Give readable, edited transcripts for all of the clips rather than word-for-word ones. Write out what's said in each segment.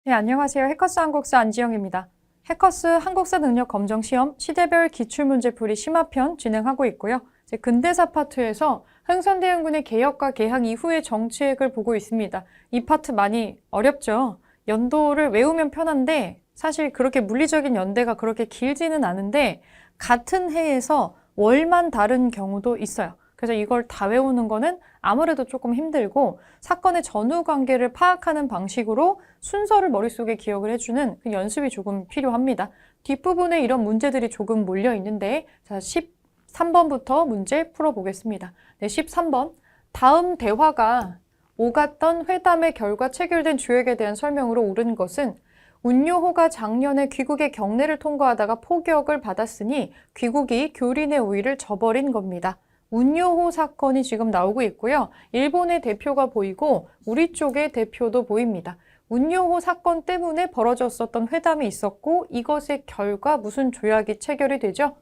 네, 안녕하세요. 해커스 한국사 안지영입니다. 해커스 한국사 능력 검정 시험 시대별 기출문제풀이 심화편 진행하고 있고요. 이제 근대사 파트에서 흥선대원군의 개혁과 개항 이후의 정책을 보고 있습니다. 이 파트 많이 어렵죠? 연도를 외우면 편한데 사실 그렇게 물리적인 연대가 그렇게 길지는 않은데 같은 해에서 월만 다른 경우도 있어요. 그래서 이걸 다 외우는 거는 아무래도 조금 힘들고 사건의 전후 관계를 파악하는 방식으로 순서를 머릿속에 기억을 해주는 그 연습이 조금 필요합니다. 뒷부분에 이런 문제들이 조금 몰려 있는데 자, 13번부터 문제 풀어보겠습니다. 네, 13번. 다음 대화가 오갔던 회담의 결과 체결된 조약에 대한 설명으로 옳은 것은 운요호가 작년에 귀국의 경례를 통과하다가 포격을 받았으니 귀국이 교린의 우위를 저버린 겁니다. 운요호 사건이 지금 나오고 있고요. 일본의 대표가 보이고 우리 쪽의 대표도 보입니다. 운요호 사건 때문에 벌어졌었던 회담이 있었고 이것의 결과 무슨 조약이 체결이 되죠?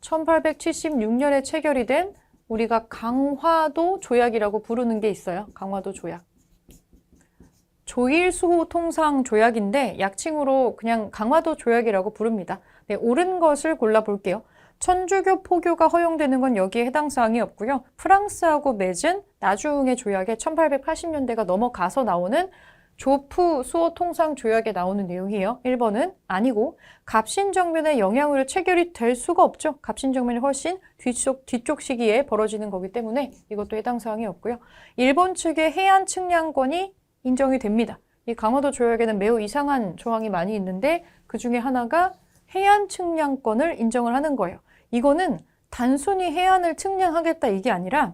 1876년에 체결이 된 우리가 강화도 조약이라고 부르는 게 있어요. 강화도 조약. 조일수호 통상 조약인데 약칭으로 그냥 강화도 조약이라고 부릅니다. 네, 옳은 것을 골라볼게요. 천주교 포교가 허용되는 건 여기에 해당 사항이 없고요. 프랑스하고 맺은 나중의 조약에 1880년대가 넘어가서 나오는 조프 수호 통상 조약에 나오는 내용이에요. 1번은 아니고 갑신정변의 영향으로 체결이 될 수가 없죠. 갑신정변이 훨씬 뒤쪽 시기에 벌어지는 거기 때문에 이것도 해당 사항이 없고요. 일본 측의 해안 측량권이 인정이 됩니다. 이 강화도 조약에는 매우 이상한 조항이 많이 있는데 그 중에 하나가 해안 측량권을 인정을 하는 거예요. 이거는 단순히 해안을 측량하겠다 이게 아니라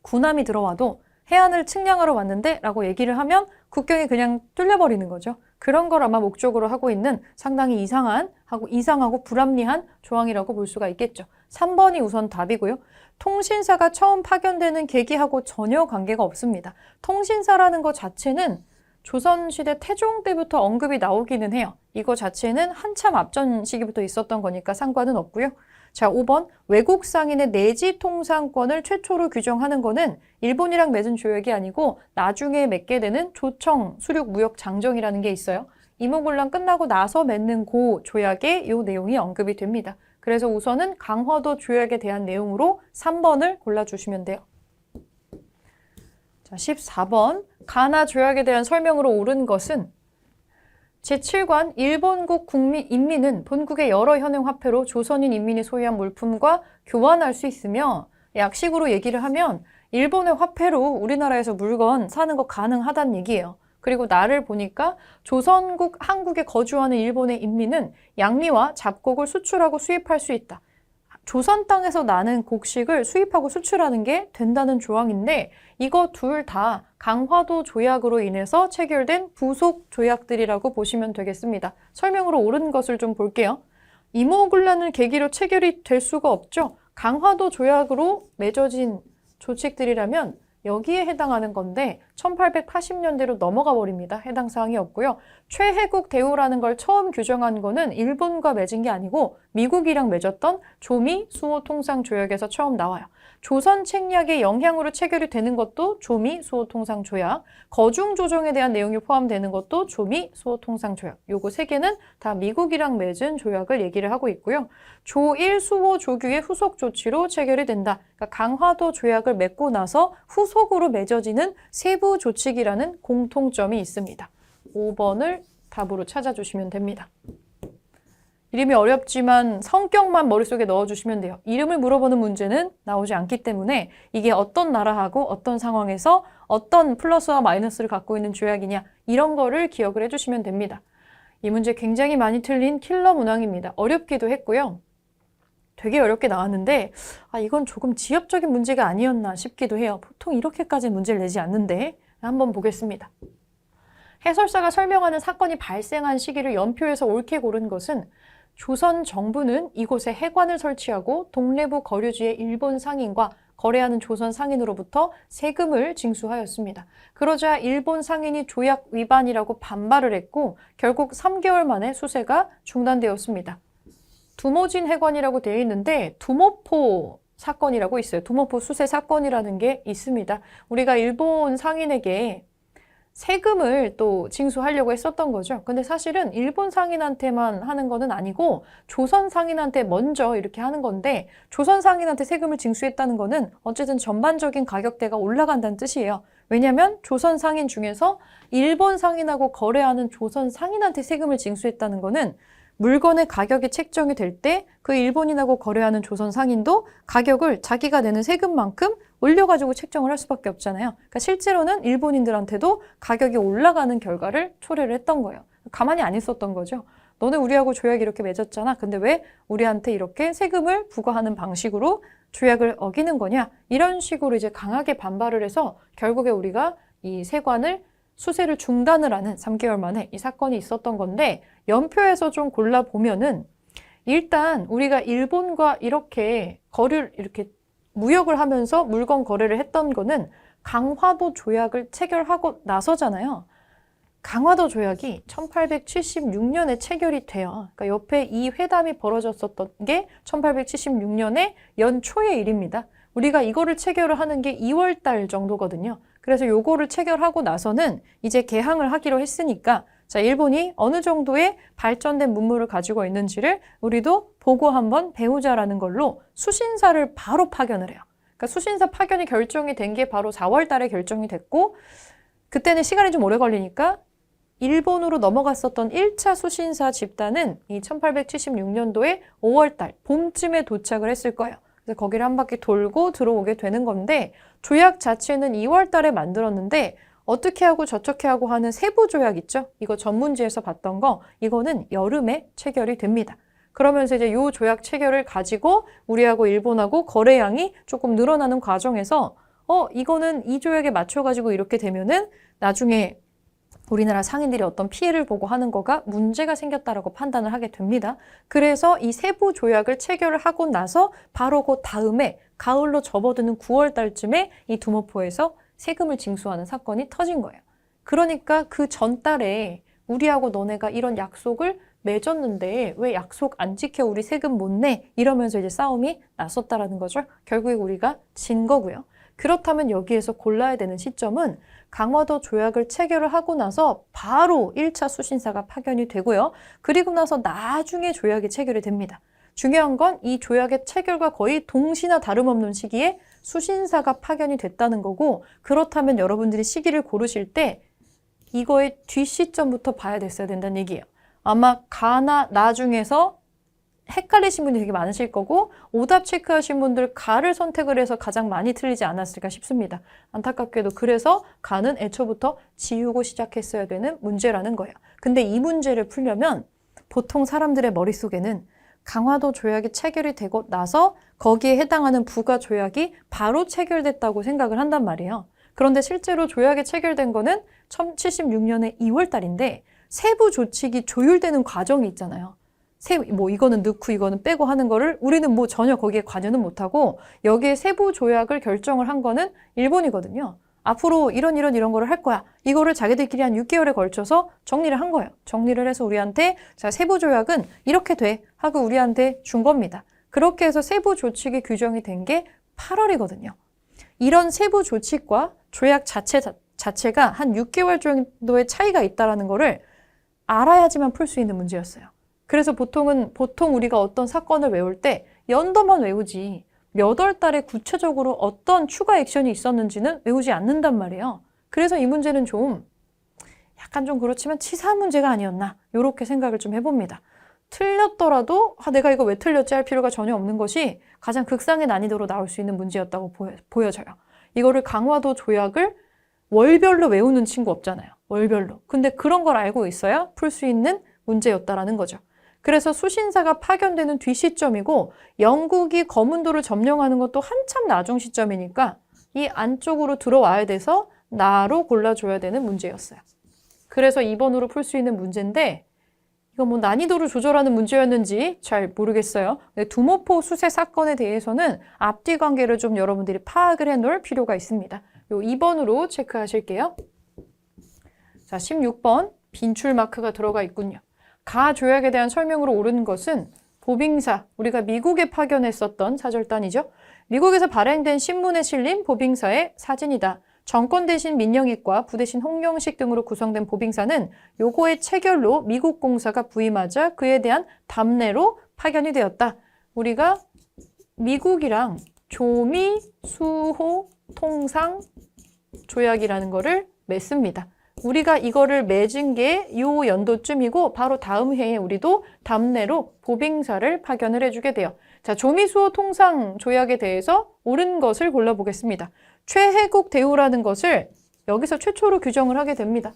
군함이 들어와도 해안을 측량하러 왔는데 라고 얘기를 하면 국경이 그냥 뚫려버리는 거죠. 그런 걸 아마 목적으로 하고 있는 상당히 이상하고 불합리한 조항이라고 볼 수가 있겠죠. 3번이 우선 답이고요. 통신사가 처음 파견되는 계기하고 전혀 관계가 없습니다. 통신사라는 것 자체는 조선시대 태종 때부터 언급이 나오기는 해요. 이거 자체는 한참 앞전 시기부터 있었던 거니까 상관은 없고요. 자, 5번. 외국 상인의 내지 통상권을 최초로 규정하는 거는 일본이랑 맺은 조약이 아니고 나중에 맺게 되는 조청 수륙 무역 장정이라는 게 있어요. 이모군란 끝나고 나서 맺는 고 조약에 이 내용이 언급이 됩니다. 그래서 우선은 강화도 조약에 대한 내용으로 3번을 골라주시면 돼요. 자, 14번. 가나 조약에 대한 설명으로 옳은 것은 제7관 일본국 인민은 본국의 여러 현행 화폐로 조선인 인민이 소유한 물품과 교환할 수 있으며 약식으로 얘기를 하면 일본의 화폐로 우리나라에서 물건 사는 거 가능하다는 얘기예요. 그리고 나를 보니까 조선국 한국에 거주하는 일본의 인민은 양미와 잡곡을 수출하고 수입할 수 있다. 조선 땅에서 나는 곡식을 수입하고 수출하는 게 된다는 조항인데 이거 둘 다 강화도 조약으로 인해서 체결된 부속 조약들이라고 보시면 되겠습니다. 설명으로 옳은 것을 좀 볼게요. 이모군란을 계기로 체결이 될 수가 없죠. 강화도 조약으로 맺어진 조칙들이라면 여기에 해당하는 건데 1880년대로 넘어가 버립니다. 해당 사항이 없고요. 최혜국 대우라는 걸 처음 규정한 거는 일본과 맺은 게 아니고 미국이랑 맺었던 조미 수호 통상 조약에서 처음 나와요. 조선 책략의 영향으로 체결이 되는 것도 조미 수호 통상 조약, 거중 조정에 대한 내용이 포함되는 것도 조미 수호 통상 조약. 요거 세 개는 다 미국이랑 맺은 조약을 얘기를 하고 있고요. 조1 수호 조규의 후속 조치로 체결이 된다. 그러니까 강화도 조약을 맺고 나서 후속으로 맺어지는 세부 조칙이라는 공통점이 있습니다. 5번을 답으로 찾아주시면 됩니다. 이름이 어렵지만 성격만 머릿속에 넣어주시면 돼요. 이름을 물어보는 문제는 나오지 않기 때문에 이게 어떤 나라하고 어떤 상황에서 어떤 플러스와 마이너스를 갖고 있는 조약이냐 이런 거를 기억을 해주시면 됩니다. 이 문제 굉장히 많이 틀린 킬러 문항입니다. 어렵기도 했고요. 되게 어렵게 나왔는데 이건 조금 지엽적인 문제가 아니었나 싶기도 해요. 보통 이렇게까지 문제를 내지 않는데 한번 보겠습니다. 해설사가 설명하는 사건이 발생한 시기를 연표해서 옳게 고른 것은 조선 정부는 이곳에 해관을 설치하고 동래부 거류지의 일본 상인과 거래하는 조선 상인으로부터 세금을 징수하였습니다. 그러자 일본 상인이 조약 위반이라고 반발을 했고 결국 3개월 만에 수세가 중단되었습니다. 두모진 해관이라고 되어 있는데 두모포 사건이라고 있어요. 두모포 수세 사건이라는 게 있습니다. 우리가 일본 상인에게 세금을 또 징수하려고 했었던 거죠. 근데 사실은 일본 상인한테만 하는 거는 아니고 조선 상인한테 먼저 이렇게 하는 건데 조선 상인한테 세금을 징수했다는 거는 어쨌든 전반적인 가격대가 올라간다는 뜻이에요. 왜냐하면 조선 상인 중에서 일본 상인하고 거래하는 조선 상인한테 세금을 징수했다는 거는 물건의 가격이 책정이 될 때 그 일본인하고 거래하는 조선 상인도 가격을 자기가 내는 세금만큼 올려가지고 책정을 할 수밖에 없잖아요. 그러니까 실제로는 일본인들한테도 가격이 올라가는 결과를 초래를 했던 거예요. 가만히 안 있었던 거죠. 너네 우리하고 조약 이렇게 맺었잖아. 근데 왜 우리한테 이렇게 세금을 부과하는 방식으로 조약을 어기는 거냐? 이런 식으로 이제 강하게 반발을 해서 결국에 우리가 이 세관을 수세를 중단을 하는 3개월 만에 이 사건이 있었던 건데 연표에서 좀 골라보면은 일단 우리가 일본과 이렇게 무역을 하면서 물건 거래를 했던 거는 강화도 조약을 체결하고 나서잖아요. 강화도 조약이 1876년에 체결이 돼요. 그러니까 옆에 이 회담이 벌어졌었던 게 1876년의 연초의 일입니다. 우리가 이거를 체결을 하는 게 2월 달 정도거든요. 그래서 요거를 체결하고 나서는 이제 개항을 하기로 했으니까 자, 일본이 어느 정도의 발전된 문물을 가지고 있는지를 우리도 보고 한번 배우자라는 걸로 수신사를 바로 파견을 해요. 그러니까 수신사 파견이 결정이 된 게 바로 4월 달에 결정이 됐고 그때는 시간이 좀 오래 걸리니까 일본으로 넘어갔었던 1차 수신사 집단은 이 1876년도에 5월 달 봄쯤에 도착을 했을 거예요. 그래서 거기를 한 바퀴 돌고 들어오게 되는 건데 조약 자체는 2월 달에 만들었는데 어떻게 하고 저렇게 하고 하는 세부 조약 있죠? 이거 전문지에서 봤던 거 이거는 여름에 체결이 됩니다. 그러면서 이제 요 조약 체결을 가지고 우리하고 일본하고 거래량이 조금 늘어나는 과정에서 이거는 이 조약에 맞춰가지고 이렇게 되면은 나중에 우리나라 상인들이 어떤 피해를 보고 하는 거가 문제가 생겼다라고 판단을 하게 됩니다. 그래서 이 세부 조약을 체결을 하고 나서 바로 그 다음에 가을로 접어드는 9월 달쯤에 이 두모포에서 세금을 징수하는 사건이 터진 거예요. 그러니까 그 전달에 우리하고 너네가 이런 약속을 맺었는데 왜 약속 안 지켜 우리 세금 못 내? 이러면서 이제 싸움이 났었다라는 거죠. 결국에 우리가 진 거고요. 그렇다면 여기에서 골라야 되는 시점은 강화도 조약을 체결을 하고 나서 바로 1차 수신사가 파견이 되고요. 그리고 나서 나중에 조약이 체결이 됩니다. 중요한 건 이 조약의 체결과 거의 동시나 다름없는 시기에 수신사가 파견이 됐다는 거고 그렇다면 여러분들이 시기를 고르실 때 이거의 뒷시점부터 봐야 됐어야 된다는 얘기예요. 아마 가나 나 중에서 헷갈리신 분이 되게 많으실 거고 오답 체크하신 분들 가를 선택을 해서 가장 많이 틀리지 않았을까 싶습니다. 안타깝게도 그래서 가는 애초부터 지우고 시작했어야 되는 문제라는 거예요. 근데 이 문제를 풀려면 보통 사람들의 머릿속에는 강화도 조약이 체결이 되고 나서 거기에 해당하는 부가 조약이 바로 체결됐다고 생각을 한단 말이에요. 그런데 실제로 조약이 체결된 거는 1076년의 2월 달인데 세부 조칙이 조율되는 과정이 있잖아요. 이거는 넣고 이거는 빼고 하는 거를 우리는 전혀 거기에 관여는 못하고 여기에 세부 조약을 결정을 한 거는 일본이거든요. 앞으로 이런 거를 할 거야. 이거를 자기들끼리 한 6개월에 걸쳐서 정리를 한 거예요. 정리를 해서 우리한테 자, 세부 조약은 이렇게 돼 하고 우리한테 준 겁니다. 그렇게 해서 세부 조칙이 규정이 된 게 8월이거든요. 이런 세부 조칙과 조약 자체가 한 6개월 정도의 차이가 있다는 거를 알아야지만 풀 수 있는 문제였어요. 그래서 보통 우리가 어떤 사건을 외울 때 연도만 외우지 몇 월 달에 구체적으로 어떤 추가 액션이 있었는지는 외우지 않는단 말이에요. 그래서 이 문제는 약간 좀 그렇지만 치사한 문제가 아니었나 이렇게 생각을 좀 해봅니다. 틀렸더라도 내가 이거 왜 틀렸지 할 필요가 전혀 없는 것이 가장 극상의 난이도로 나올 수 있는 문제였다고 보여져요. 이거를 강화도 조약을 월별로 외우는 친구 없잖아요. 월별로. 근데 그런 걸 알고 있어야 풀 수 있는 문제였다라는 거죠. 그래서 수신사가 파견되는 뒷시점이고 영국이 거문도를 점령하는 것도 한참 나중 시점이니까 이 안쪽으로 들어와야 돼서 나로 골라줘야 되는 문제였어요. 그래서 2번으로 풀 수 있는 문제인데 이거 난이도를 조절하는 문제였는지 잘 모르겠어요. 두모포 수세 사건에 대해서는 앞뒤 관계를 좀 여러분들이 파악을 해놓을 필요가 있습니다. 요 2번으로 체크하실게요. 자, 16번 빈출 마크가 들어가 있군요. 가 조약에 대한 설명으로 옳은 것은 보빙사, 우리가 미국에 파견했었던 사절단이죠. 미국에서 발행된 신문에 실린 보빙사의 사진이다. 정권 대신 민영익과 부 대신 홍영식 등으로 구성된 보빙사는 요거의 체결로 미국 공사가 부임하자 그에 대한 답례로 파견이 되었다. 우리가 미국이랑 조미 수호 통상 조약이라는 거를 맺습니다. 우리가 이거를 맺은 게 요 연도쯤이고 바로 다음 해에 우리도 답례로 보빙사를 파견을 해주게 돼요. 자, 조미수호 통상 조약에 대해서 옳은 것을 골라보겠습니다. 최혜국 대우라는 것을 여기서 최초로 규정을 하게 됩니다.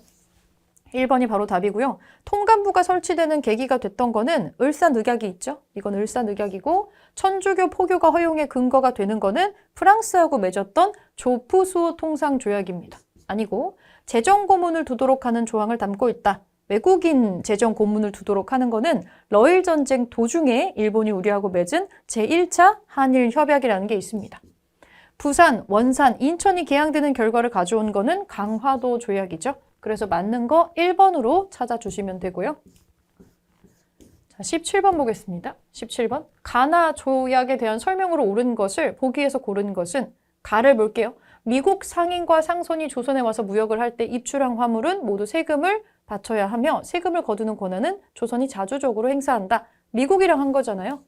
1번이 바로 답이고요. 통감부가 설치되는 계기가 됐던 거는 을사늑약이 있죠. 이건 을사늑약이고 천주교 포교가 허용의 근거가 되는 거는 프랑스하고 맺었던 조푸수호 통상 조약입니다. 아니고 재정고문을 두도록 하는 조항을 담고 있다. 외국인 재정고문을 두도록 하는 거는 러일 전쟁 도중에 일본이 우리하고 맺은 제1차 한일 협약이라는 게 있습니다. 부산, 원산, 인천이 개항되는 결과를 가져온 거는 강화도 조약이죠. 그래서 맞는 거 1번으로 찾아주시면 되고요. 자, 17번 보겠습니다. 17번. 가나 조약에 대한 설명으로 옳은 것을 보기에서 고른 것은 가를 볼게요. 미국 상인과 상선이 조선에 와서 무역을 할 때 입출한 화물은 모두 세금을 바쳐야 하며 세금을 거두는 권한은 조선이 자주적으로 행사한다. 미국이랑 한 거잖아요.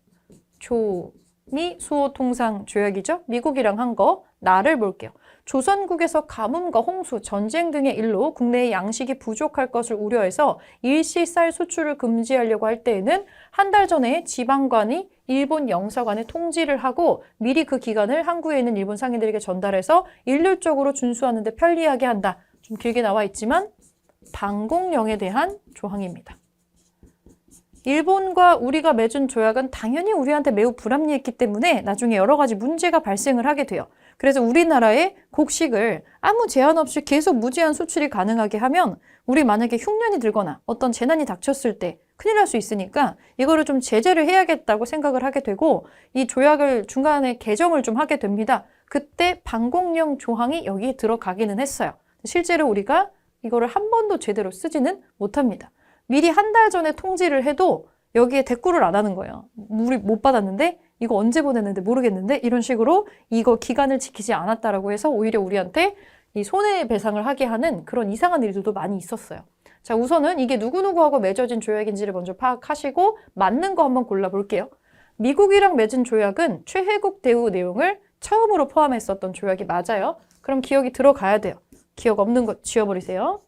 조미 수호 통상 조약이죠. 미국이랑 한 거. 나를 볼게요. 조선국에서 가뭄과 홍수, 전쟁 등의 일로 국내의 양식이 부족할 것을 우려해서 일시 쌀 수출을 금지하려고 할 때에는 한 달 전에 지방관이 일본 영사관에 통지를 하고 미리 그 기간을 항구에 있는 일본 상인들에게 전달해서 일률적으로 준수하는 데 편리하게 한다. 좀 길게 나와 있지만 방공령에 대한 조항입니다. 일본과 우리가 맺은 조약은 당연히 우리한테 매우 불합리했기 때문에 나중에 여러 가지 문제가 발생을 하게 돼요. 그래서 우리나라의 곡식을 아무 제한 없이 계속 무제한 수출이 가능하게 하면 우리 만약에 흉년이 들거나 어떤 재난이 닥쳤을 때 큰일 날 수 있으니까 이거를 좀 제재를 해야겠다고 생각을 하게 되고 이 조약을 중간에 개정을 좀 하게 됩니다. 그때 방공령 조항이 여기에 들어가기는 했어요. 실제로 우리가 이거를 한 번도 제대로 쓰지는 못합니다. 미리 한 달 전에 통지를 해도 여기에 대꾸를 안 하는 거예요. 우리 못 받았는데 이거 언제 보냈는데 모르겠는데 이런 식으로 이거 기간을 지키지 않았다라고 해서 오히려 우리한테 이 손해배상을 하게 하는 그런 이상한 일들도 많이 있었어요. 자, 우선은 이게 누구누구하고 맺어진 조약인지를 먼저 파악하시고 맞는 거 한번 골라볼게요. 미국이랑 맺은 조약은 최혜국 대우 내용을 처음으로 포함했었던 조약이 맞아요. 그럼 기억이 들어가야 돼요. 기억 없는 거 지워버리세요.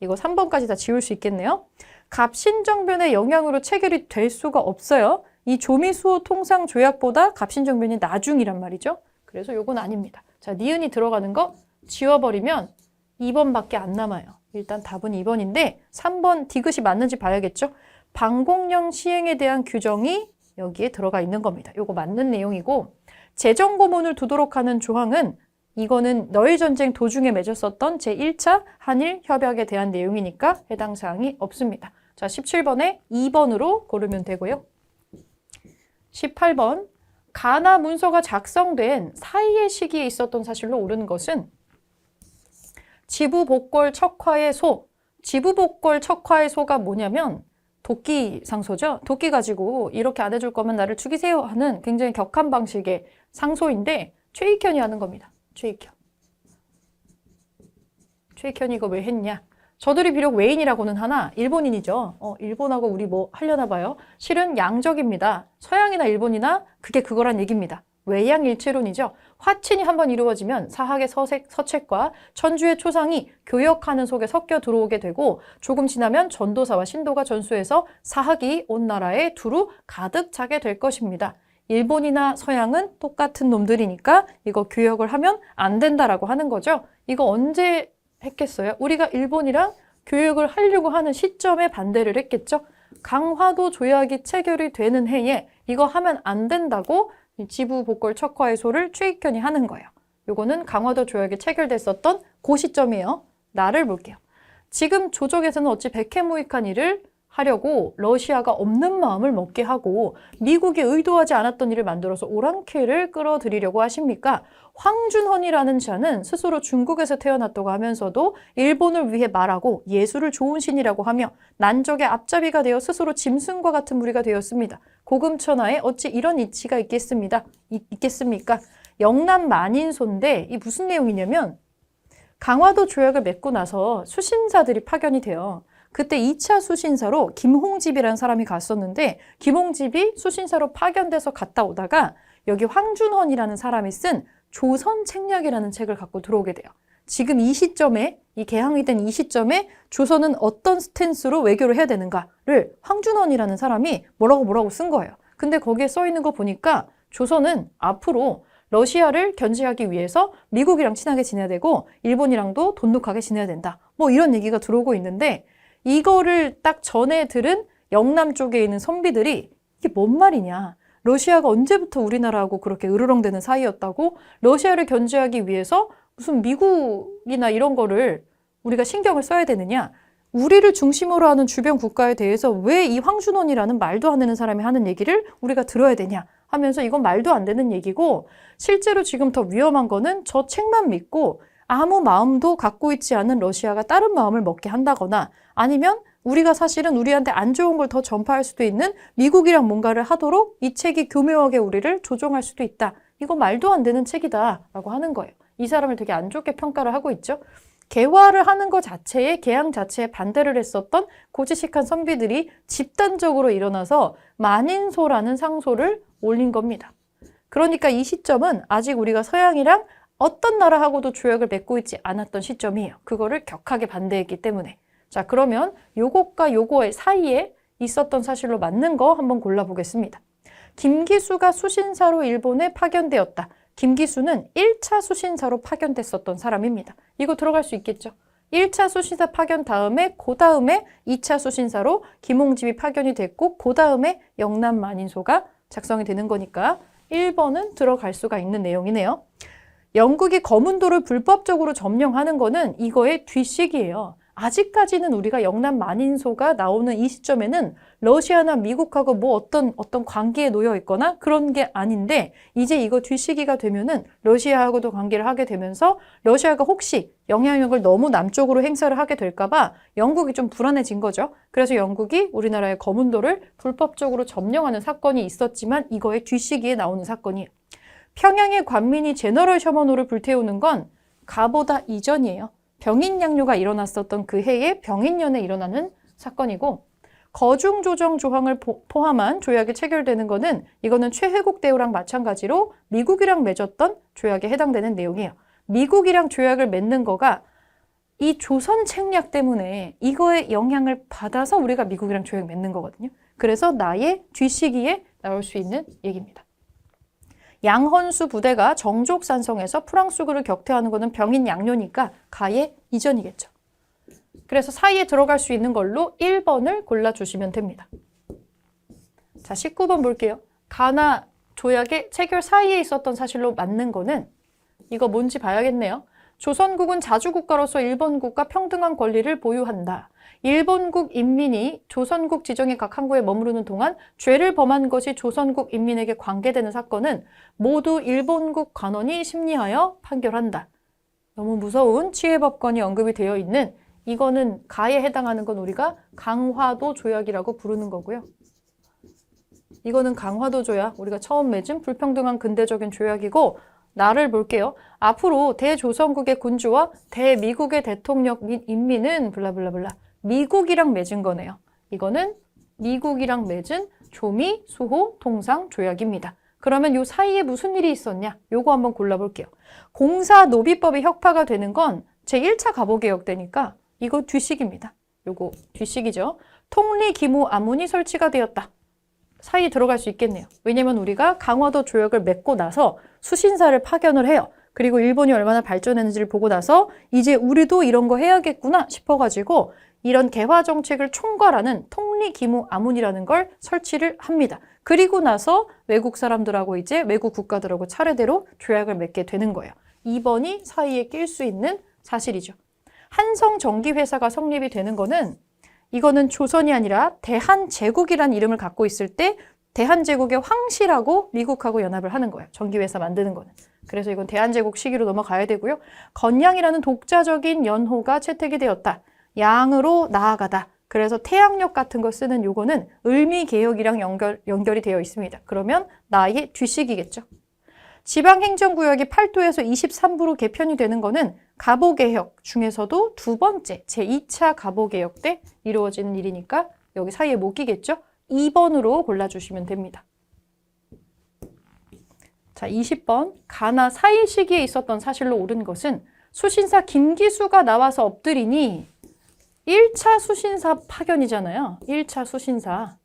이거 3번까지 다 지울 수 있겠네요. 갑신정변의 영향으로 체결이 될 수가 없어요. 이 조미수호 통상 조약보다 갑신정변이 나중이란 말이죠. 그래서 요건 아닙니다. 자, 니은이 들어가는 거 지워버리면 2번밖에 안 남아요. 일단 답은 2번인데 3번 디귿이 맞는지 봐야겠죠. 방공령 시행에 대한 규정이 여기에 들어가 있는 겁니다. 요거 맞는 내용이고 재정고문을 두도록 하는 조항은 이거는 러일 전쟁 도중에 맺었었던 제1차 한일 협약에 대한 내용이니까 해당 사항이 없습니다. 자, 17번에 2번으로 고르면 되고요. 18번. 가나 문서가 작성된 사이의 시기에 있었던 사실로 옳은 것은 지부복골 척화의 소. 지부복골 척화의 소가 뭐냐면 도끼 상소죠. 도끼 가지고 이렇게 안 해줄 거면 나를 죽이세요 하는 굉장히 격한 방식의 상소인데 최익현이 하는 겁니다. 최익현이 이거 왜 했냐? 저들이 비록 외인이라고는 하나 일본인이죠. 일본하고 우리 뭐 하려나 봐요. 실은 양적입니다. 서양이나 일본이나 그게 그거란 얘기입니다. 외양일체론이죠. 화친이 한번 이루어지면 사학의 서책과 천주의 초상이 교역하는 속에 섞여 들어오게 되고 조금 지나면 전도사와 신도가 전수해서 사학이 온 나라에 두루 가득 차게 될 것입니다. 일본이나 서양은 똑같은 놈들이니까 이거 교역을 하면 안 된다라고 하는 거죠. 이거 언제 했겠어요? 우리가 일본이랑 교역을 하려고 하는 시점에 반대를 했겠죠. 강화도 조약이 체결이 되는 해에 이거 하면 안 된다고 지부복골 척화의 소를 최익현이 하는 거예요. 요거는 강화도 조약이 체결됐었던 그 시점이에요. 나를 볼게요. 지금 조정에서는 어찌 백해무익한 일을 하려고 러시아가 없는 마음을 먹게 하고 미국이 의도하지 않았던 일을 만들어서 오랑캐를 끌어들이려고 하십니까? 황준헌이라는 자는 스스로 중국에서 태어났다고 하면서도 일본을 위해 말하고 예술을 좋은 신이라고 하며 난적의 앞잡이가 되어 스스로 짐승과 같은 무리가 되었습니다. 고금천하에 어찌 이런 이치가 있겠습니까? 영남 만인소인데 이 무슨 내용이냐면 강화도 조약을 맺고 나서 수신사들이 파견이 돼요. 그때 2차 수신사로 김홍집이라는 사람이 갔었는데 김홍집이 수신사로 파견돼서 갔다 오다가 여기 황준헌이라는 사람이 쓴 조선책략이라는 책을 갖고 들어오게 돼요. 지금 이 시점에, 이 개항이 된 이 시점에 조선은 어떤 스탠스로 외교를 해야 되는가를 황준헌이라는 사람이 뭐라고 쓴 거예요. 근데 거기에 써 있는 거 보니까 조선은 앞으로 러시아를 견제하기 위해서 미국이랑 친하게 지내야 되고 일본이랑도 돈독하게 지내야 된다. 뭐 이런 얘기가 들어오고 있는데 이거를 딱 전에 들은 영남 쪽에 있는 선비들이 이게 뭔 말이냐. 러시아가 언제부터 우리나라하고 그렇게 으르렁대는 사이였다고 러시아를 견제하기 위해서 무슨 미국이나 이런 거를 우리가 신경을 써야 되느냐. 우리를 중심으로 하는 주변 국가에 대해서 왜 이 황준헌이라는 말도 안 되는 사람이 하는 얘기를 우리가 들어야 되냐 하면서 이건 말도 안 되는 얘기고 실제로 지금 더 위험한 거는 저 책만 믿고 아무 마음도 갖고 있지 않은 러시아가 다른 마음을 먹게 한다거나 아니면 우리가 사실은 우리한테 안 좋은 걸 더 전파할 수도 있는 미국이랑 뭔가를 하도록 이 책이 교묘하게 우리를 조종할 수도 있다. 이거 말도 안 되는 책이다 라고 하는 거예요. 이 사람을 되게 안 좋게 평가를 하고 있죠. 개화를 하는 것 자체에 개항 자체에 반대를 했었던 고지식한 선비들이 집단적으로 일어나서 만인소라는 상소를 올린 겁니다. 그러니까 이 시점은 아직 우리가 서양이랑 어떤 나라하고도 조약을 맺고 있지 않았던 시점이에요. 그거를 격하게 반대했기 때문에. 자, 그러면 요것과 요거의 사이에 있었던 사실로 맞는 거 한번 골라보겠습니다. 김기수가 수신사로 일본에 파견되었다. 김기수는 1차 수신사로 파견됐었던 사람입니다. 이거 들어갈 수 있겠죠? 1차 수신사 파견 다음에 그 다음에 2차 수신사로 김홍집이 파견이 됐고 그 다음에 영남 만인소가 작성이 되는 거니까 1번은 들어갈 수가 있는 내용이네요. 영국이 거문도를 불법적으로 점령하는 거는 이거의 뒤식이에요. 아직까지는 우리가 영남 만인소가 나오는 이 시점에는 러시아나 미국하고 뭐 어떤 관계에 놓여 있거나 그런 게 아닌데 이제 이거 뒤시기가 되면은 러시아하고도 관계를 하게 되면서 러시아가 혹시 영향력을 너무 남쪽으로 행사를 하게 될까봐 영국이 좀 불안해진 거죠. 그래서 영국이 우리나라의 거문도를 불법적으로 점령하는 사건이 있었지만 이거의 뒤시기에 나오는 사건이에요. 평양의 관민이 제너럴 셔먼호를 불태우는 건 가보다 이전이에요. 병인양요가 일어났었던 그 해에 병인년에 일어나는 사건이고 거중조정 조항을 포함한 조약이 체결되는 거는 이거는 최회국 대우랑 마찬가지로 미국이랑 맺었던 조약에 해당되는 내용이에요. 미국이랑 조약을 맺는 거가 이 조선 책략 때문에 이거에 영향을 받아서 우리가 미국이랑 조약 맺는 거거든요. 그래서 나의 뒤시기에 나올 수 있는 얘기입니다. 양헌수 부대가 정족산성에서 프랑스군을 격퇴하는 것은 병인양요니까 가의 이전이겠죠. 그래서 사이에 들어갈 수 있는 걸로 1번을 골라주시면 됩니다. 자, 19번 볼게요. 가나 조약의 체결 사이에 있었던 사실로 맞는 거는 이거 뭔지 봐야겠네요. 조선국은 자주국가로서 일본국과 평등한 권리를 보유한다. 일본국 인민이 조선국 지정의 각 항구에 머무르는 동안 죄를 범한 것이 조선국 인민에게 관계되는 사건은 모두 일본국 관원이 심리하여 판결한다. 너무 무서운 치해법권이 언급이 되어 있는 이거는 가에 해당하는 건 우리가 강화도 조약이라고 부르는 거고요. 이거는 강화도 조약, 우리가 처음 맺은 불평등한 근대적인 조약이고 나를 볼게요. 앞으로 대조선국의 군주와 대미국의 대통령 및 인민은 블라블라블라 미국이랑 맺은 거네요. 이거는 미국이랑 맺은 조미, 수호, 통상 조약입니다. 그러면 요 사이에 무슨 일이 있었냐? 요거 한번 골라볼게요. 공사노비법이 혁파가 되는 건 제1차 갑오개혁 때니까 이거 뒤식입니다. 요거 뒤식이죠. 통리기무 아문이 설치가 되었다. 사이에 들어갈 수 있겠네요. 왜냐면 우리가 강화도 조약을 맺고 나서 수신사를 파견을 해요. 그리고 일본이 얼마나 발전했는지를 보고 나서 이제 우리도 이런 거 해야겠구나 싶어가지고 이런 개화 정책을 총괄하는 통리기무 아문이라는 걸 설치를 합니다. 그리고 나서 외국 사람들하고 이제 외국 국가들하고 차례대로 조약을 맺게 되는 거예요. 2번이 사이에 낄 수 있는 사실이죠. 한성전기회사가 성립이 되는 거는 이거는 조선이 아니라 대한제국이라는 이름을 갖고 있을 때 대한제국의 황실하고 미국하고 연합을 하는 거예요. 전기회사 만드는 거는. 그래서 이건 대한제국 시기로 넘어가야 되고요. 건양이라는 독자적인 연호가 채택이 되었다. 양으로 나아가다. 그래서 태양력 같은 거 쓰는 요거는 을미개혁이랑 연결이 되어 있습니다. 그러면 나의 뒤식이겠죠. 지방행정구역이 8도에서 23부로 개편이 되는 거는 가보개혁 중에서도 두 번째 제2차 가보개혁 때 이루어지는 일이니까 여기 사이에 못 끼겠죠? 2번으로 골라주시면 됩니다. 자, 20번. 가나 사일 시기에 있었던 사실로 옳은 것은 수신사 김기수가 나와서 엎드리니 1차 수신사 파견이잖아요. 1차 수신사.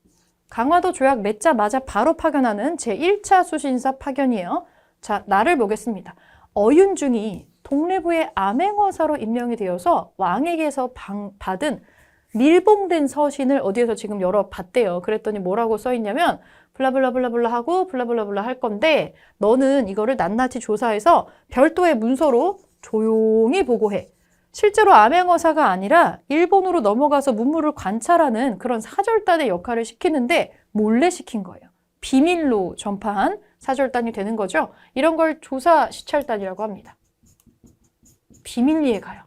강화도 조약 맺자마자 바로 파견하는 제1차 수신사 파견이에요. 자, 나를 보겠습니다. 어윤중이 동래부의 암행어사로 임명이 되어서 왕에게서 받은 밀봉된 서신을 어디에서 지금 열어봤대요. 그랬더니 뭐라고 써있냐면 블라블라블라블라 하고 블라블라블라 할 건데 너는 이거를 낱낱이 조사해서 별도의 문서로 조용히 보고해. 실제로 암행어사가 아니라 일본으로 넘어가서 문물을 관찰하는 그런 사절단의 역할을 시키는데 몰래 시킨 거예요. 비밀로 전파한 사절단이 되는 거죠. 이런 걸 조사 시찰단이라고 합니다. 비밀리에 가요.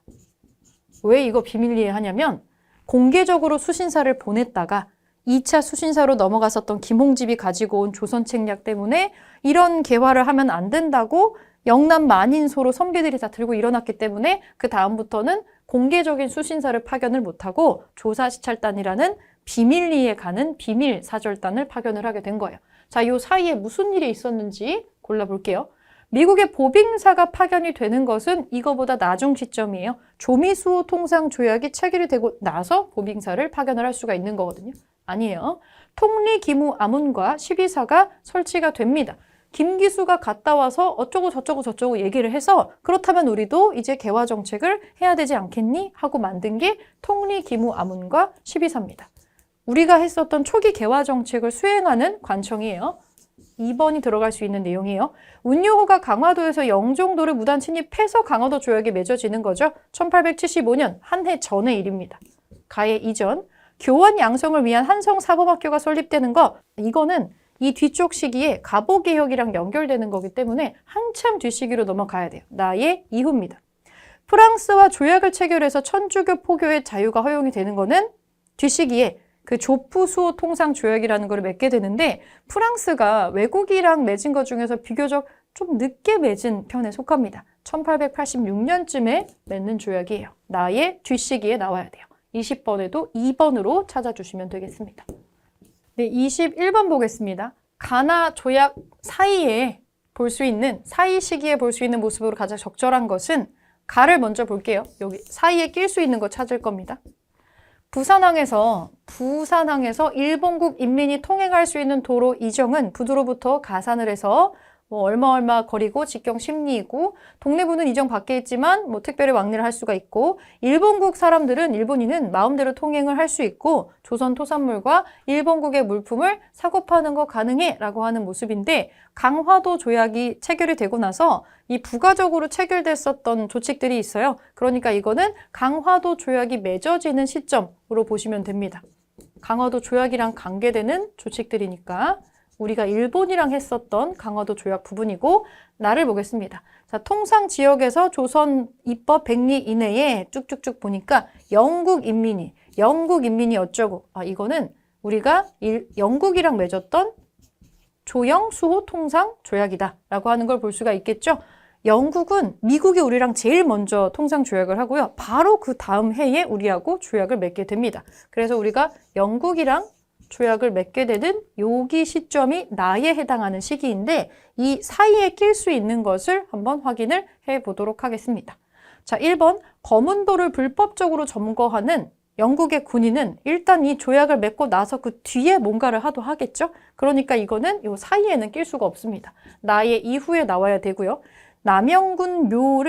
왜 이거 비밀리에 하냐면 공개적으로 수신사를 보냈다가 2차 수신사로 넘어갔었던 김홍집이 가지고 온 조선 책략 때문에 이런 개화를 하면 안 된다고 영남 만인소로 선비들이 다 들고 일어났기 때문에 그 다음부터는 공개적인 수신사를 파견을 못하고 조사시찰단이라는 비밀리에 가는 비밀 사절단을 파견을 하게 된 거예요. 자, 이 사이에 무슨 일이 있었는지 골라볼게요. 미국의 보빙사가 파견이 되는 것은 이거보다 나중 시점이에요. 조미수호 통상 조약이 체결이 되고 나서 보빙사를 파견을 할 수가 있는 거거든요. 아니에요. 통리 기무 아문과 12사가 설치가 됩니다. 김기수가 갔다 와서 어쩌고 저쩌고 얘기를 해서 그렇다면 우리도 이제 개화 정책을 해야 되지 않겠니? 하고 만든 게 통리 기무 아문과 12사입니다. 우리가 했었던 초기 개화 정책을 수행하는 관청이에요. 2번이 들어갈 수 있는 내용이에요. 운요호가 강화도에서 영종도를 무단 침입해서 강화도 조약이 맺어지는 거죠. 1875년 한 해 전의 일입니다. 가해 이전. 교원 양성을 위한 한성사범학교가 설립되는 거, 이거는 이 뒤쪽 시기에 가보개혁이랑 연결되는 거기 때문에 한참 뒤시기로 넘어가야 돼요. 나의 이후입니다. 프랑스와 조약을 체결해서 천주교 포교의 자유가 허용이 되는 거는 뒤시기에 그 조푸수호 통상 조약이라는 걸 맺게 되는데 프랑스가 외국이랑 맺은 것 중에서 비교적 좀 늦게 맺은 편에 속합니다. 1886년쯤에 맺는 조약이에요. 나의 뒤시기에 나와야 돼요. 20번에도 2번으로 찾아주시면 되겠습니다. 네, 21번 보겠습니다. 가나 조약 사이에 볼 수 있는, 사이 시기에 볼 수 있는 모습으로 가장 적절한 것은 가를 먼저 볼게요. 여기 사이에 낄 수 있는 거 찾을 겁니다. 부산항에서 일본국 인민이 통행할 수 있는 도로 이정은 부두로부터 가산을 해서 얼마 거리고 직경 10리이고 동래부는 이정 밖에 있지만 특별히 왕래를 할 수가 있고 일본국 사람들은 일본인은 마음대로 통행을 할 수 있고 조선 토산물과 일본국의 물품을 사고 파는 거 가능해 라고 하는 모습인데 강화도 조약이 체결이 되고 나서 이 부가적으로 체결됐었던 조칙들이 있어요. 그러니까 이거는 강화도 조약이 맺어지는 시점으로 보시면 됩니다. 강화도 조약이랑 관계되는 조칙들이니까 우리가 일본이랑 했었던 강화도 조약 부분이고 나를 보겠습니다. 자, 통상 지역에서 조선 입법 100리 이내에 쭉쭉쭉 보니까 영국 인민이 어쩌고 이거는 우리가 영국이랑 맺었던 조영 수호 통상 조약이다 라고 하는 걸 볼 수가 있겠죠. 영국은 미국이 우리랑 제일 먼저 통상 조약을 하고요. 바로 그 다음 해에 우리하고 조약을 맺게 됩니다. 그래서 우리가 영국이랑 조약을 맺게 되는 여기 시점이 나에 해당하는 시기인데 이 사이에 낄 수 있는 것을 한번 확인을 해보도록 하겠습니다. 자, 1번 거문도를 불법적으로 점거하는 영국의 군인은 일단 이 조약을 맺고 나서 그 뒤에 뭔가를 하겠죠. 그러니까 이거는 이 사이에는 낄 수가 없습니다. 나의 이후에 나와야 되고요. 남영군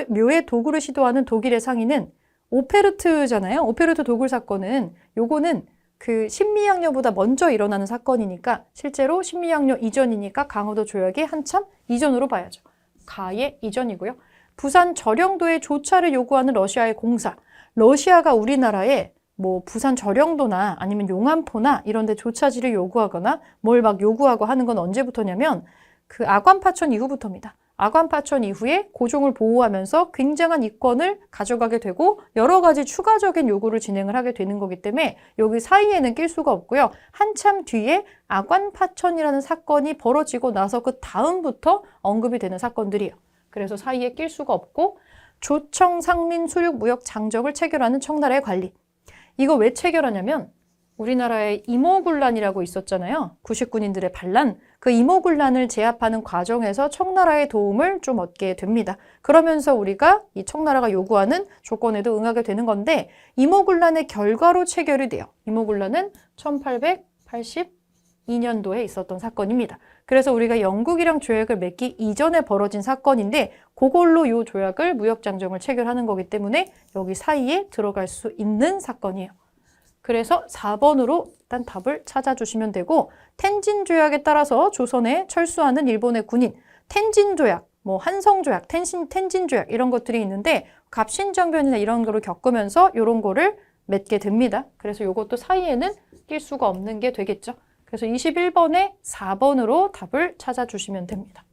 묘의 도굴을 시도하는 독일의 상인은 오페르트잖아요. 오페르트 도굴 사건은 요거는 그 신미양요보다 먼저 일어나는 사건이니까 실제로 신미양요 이전이니까 강화도 조약이 한참 이전으로 봐야죠. 가의 이전이고요. 부산 저령도의 조차를 요구하는 러시아의 공사. 러시아가 우리나라에 부산 저령도나 아니면 용안포나 이런 데 조차지를 요구하거나 뭘 막 요구하고 하는 건 언제부터냐면 그 아관파천 이후부터입니다. 아관 파천 이후에 고종을 보호하면서 굉장한 이권을 가져가게 되고 여러 가지 추가적인 요구를 진행을 하게 되는 거기 때문에 여기 사이에는 낄 수가 없고요. 한참 뒤에 아관 파천이라는 사건이 벌어지고 나서 그 다음부터 언급이 되는 사건들이에요. 그래서 사이에 낄 수가 없고 조청, 상민, 수륙, 무역, 장적을 체결하는 청나라의 관리. 이거 왜 체결하냐면 우리나라에 이모군란이라고 있었잖아요. 구식군인들의 반란. 그 이모군란을 제압하는 과정에서 청나라의 도움을 좀 얻게 됩니다. 그러면서 우리가 이 청나라가 요구하는 조건에도 응하게 되는 건데 이모군란의 결과로 체결이 돼요. 이모군란은 1882년도에 있었던 사건입니다. 그래서 우리가 영국이랑 조약을 맺기 이전에 벌어진 사건인데 그걸로 이 조약을 무역장정을 체결하는 거기 때문에 여기 사이에 들어갈 수 있는 사건이에요. 그래서 4번으로 일단 답을 찾아주시면 되고 텐진조약에 따라서 조선에 철수하는 일본의 군인 텐진조약, 뭐 한성조약, 텐진조약 이런 것들이 있는데 갑신정변이나 이런 거를 겪으면서 이런 거를 맺게 됩니다. 그래서 이것도 사이에는 낄 수가 없는 게 되겠죠. 그래서 21번에 4번으로 답을 찾아주시면 됩니다.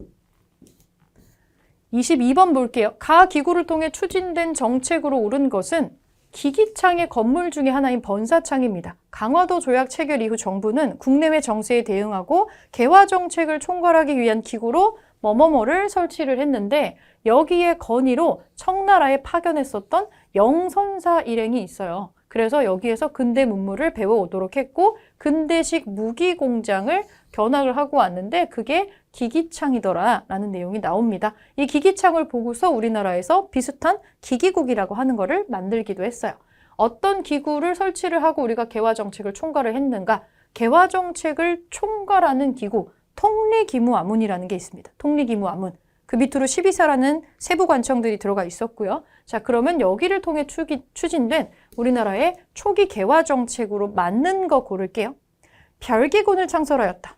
22번 볼게요. 가 기구를 통해 추진된 정책으로 옳은 것은 기기창의 건물 중에 하나인 번사창입니다. 강화도 조약 체결 이후 정부는 국내외 정세에 대응하고 개화 정책을 총괄하기 위한 기구로 뭐뭐뭐를 설치를 했는데 여기에 건의로 청나라에 파견했었던 영선사 일행이 있어요. 그래서 여기에서 근대 문물을 배워오도록 했고 근대식 무기 공장을 견학을 하고 왔는데 그게 기기창이더라 라는 내용이 나옵니다. 이 기기창을 보고서 우리나라에서 비슷한 기기국이라고 하는 거를 만들기도 했어요. 어떤 기구를 설치를 하고 우리가 개화정책을 총괄을 했는가? 개화정책을 총괄하는 기구, 통리기무아문이라는 게 있습니다. 통리기무아문. 그 밑으로 12사라는 세부 관청들이 들어가 있었고요. 자, 그러면 여기를 통해 추진된 우리나라의 초기 개화 정책으로 맞는 거 고를게요. 별기군을 창설하였다.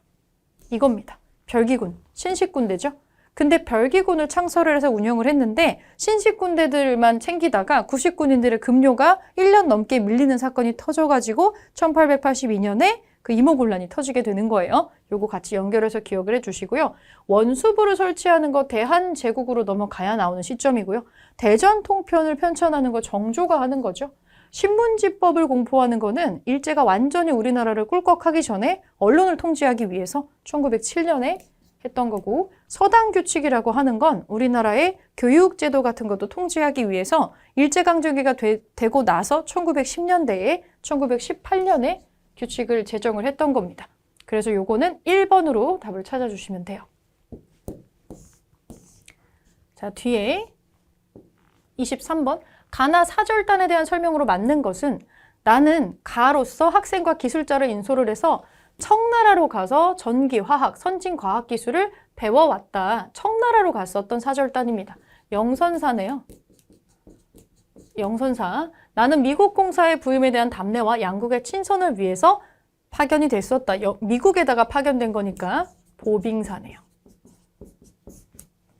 이겁니다. 별기군, 신식군대죠. 근데 별기군을 창설을 해서 운영을 했는데 신식군대들만 챙기다가 구식군인들의 급료가 1년 넘게 밀리는 사건이 터져가지고 1882년에 그 이모군란이 터지게 되는 거예요. 요거 같이 연결해서 기억을 해주시고요. 원수부를 설치하는 거 대한제국으로 넘어가야 나오는 시점이고요. 대전 통편을 편찬하는 거 정조가 하는 거죠. 신문지법을 공포하는 거는 일제가 완전히 우리나라를 꿀꺽하기 전에 언론을 통제하기 위해서 1907년에 했던 거고 서당규칙이라고 하는 건 우리나라의 교육제도 같은 것도 통제하기 위해서 일제강점기가 되고 나서 1910년대에 1918년에 규칙을 제정을 했던 겁니다. 그래서 요거는 1번으로 답을 찾아주시면 돼요. 자, 뒤에 23번. 가나 사절단에 대한 설명으로 맞는 것은 나는 가로서 학생과 기술자를 인솔을 해서 청나라로 가서 전기, 화학, 선진 과학 기술을 배워왔다. 청나라로 갔었던 사절단입니다. 영선사네요. 영선사. 나는 미국 공사의 부임에 대한 답례와 양국의 친선을 위해서 파견이 됐었다. 미국에다가 파견된 거니까 보빙사네요.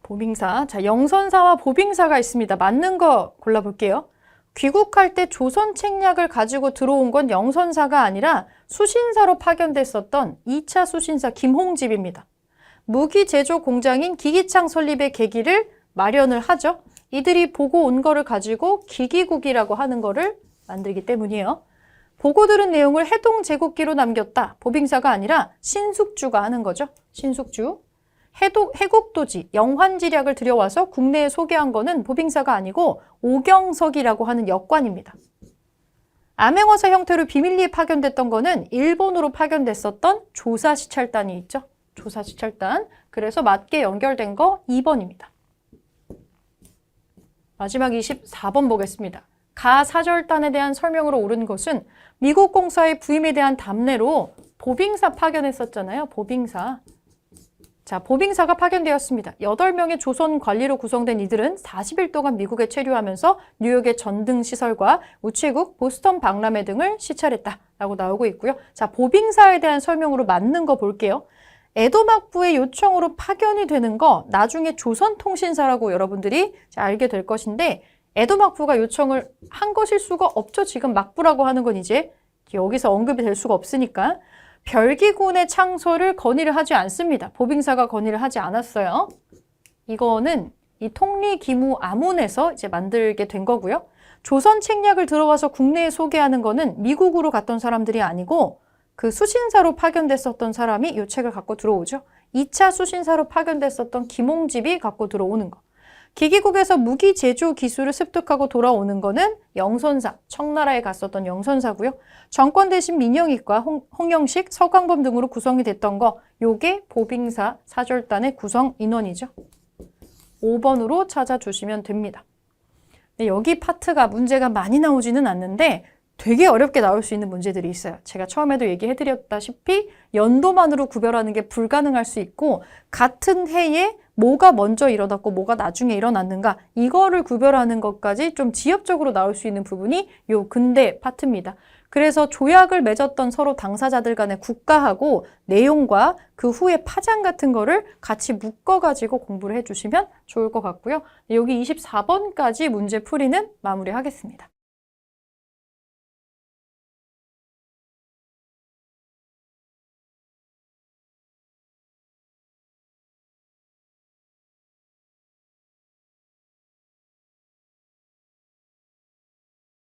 보빙사. 자, 영선사와 보빙사가 있습니다. 맞는 거 골라볼게요. 귀국할 때 조선 책략을 가지고 들어온 건 영선사가 아니라 수신사로 파견됐었던 2차 수신사 김홍집입니다. 무기 제조 공장인 기기창 설립의 계기를 마련을 하죠. 이들이 보고 온 거를 가지고 기기국이라고 하는 거를 만들기 때문이에요. 보고 들은 내용을 해동제국기로 남겼다. 보빙사가 아니라 신숙주가 하는 거죠. 신숙주. 해국도지, 영환지략을 들여와서 국내에 소개한 거는 보빙사가 아니고 오경석이라고 하는 역관입니다. 암행어사 형태로 비밀리에 파견됐던 거는 일본으로 파견됐었던 조사시찰단이 있죠. 조사시찰단. 그래서 맞게 연결된 거 2번입니다. 마지막 24번 보겠습니다. 가 사절단에 대한 설명으로 옳은 것은 미국 공사의 부임에 대한 답례로 보빙사 파견했었잖아요. 보빙사. 자, 보빙사가 파견되었습니다. 8명의 조선 관리로 구성된 이들은 40일 동안 미국에 체류하면서 뉴욕의 전등시설과 우체국, 보스턴 박람회 등을 시찰했다라고 나오고 있고요. 자, 보빙사에 대한 설명으로 맞는 거 볼게요. 에도막부의 요청으로 파견이 되는 거 나중에 조선통신사라고 여러분들이 알게 될 것인데 에도막부가 요청을 한 것일 수가 없죠. 지금 막부라고 하는 건 이제 여기서 언급이 될 수가 없으니까. 별기군의 창설을 건의를 하지 않습니다. 보빙사가 건의를 하지 않았어요. 이거는 이 통리기무아문에서 이제 만들게 된 거고요. 조선 책략을 들어와서 국내에 소개하는 거는 미국으로 갔던 사람들이 아니고 그 수신사로 파견됐었던 사람이 이 책을 갖고 들어오죠. 2차 수신사로 파견됐었던 김홍집이 갖고 들어오는 거. 기기국에서 무기 제조 기술을 습득하고 돌아오는 거는 영선사, 청나라에 갔었던 영선사고요. 정권 대신 민영익과 홍영식, 서광범 등으로 구성이 됐던 거, 요게 보빙사 사절단의 구성 인원이죠. 5번으로 찾아주시면 됩니다. 여기 파트가 문제가 많이 나오지는 않는데 되게 어렵게 나올 수 있는 문제들이 있어요. 제가 처음에도 얘기해드렸다시피 연도만으로 구별하는 게 불가능할 수 있고 같은 해에 뭐가 먼저 일어났고 뭐가 나중에 일어났는가 이거를 구별하는 것까지 좀 지엽적으로 나올 수 있는 부분이 요 근대 파트입니다. 그래서 조약을 맺었던 서로 당사자들 간의 국가하고 내용과 그 후에 파장 같은 거를 같이 묶어가지고 공부를 해주시면 좋을 것 같고요. 여기 24번까지 문제 풀이는 마무리하겠습니다.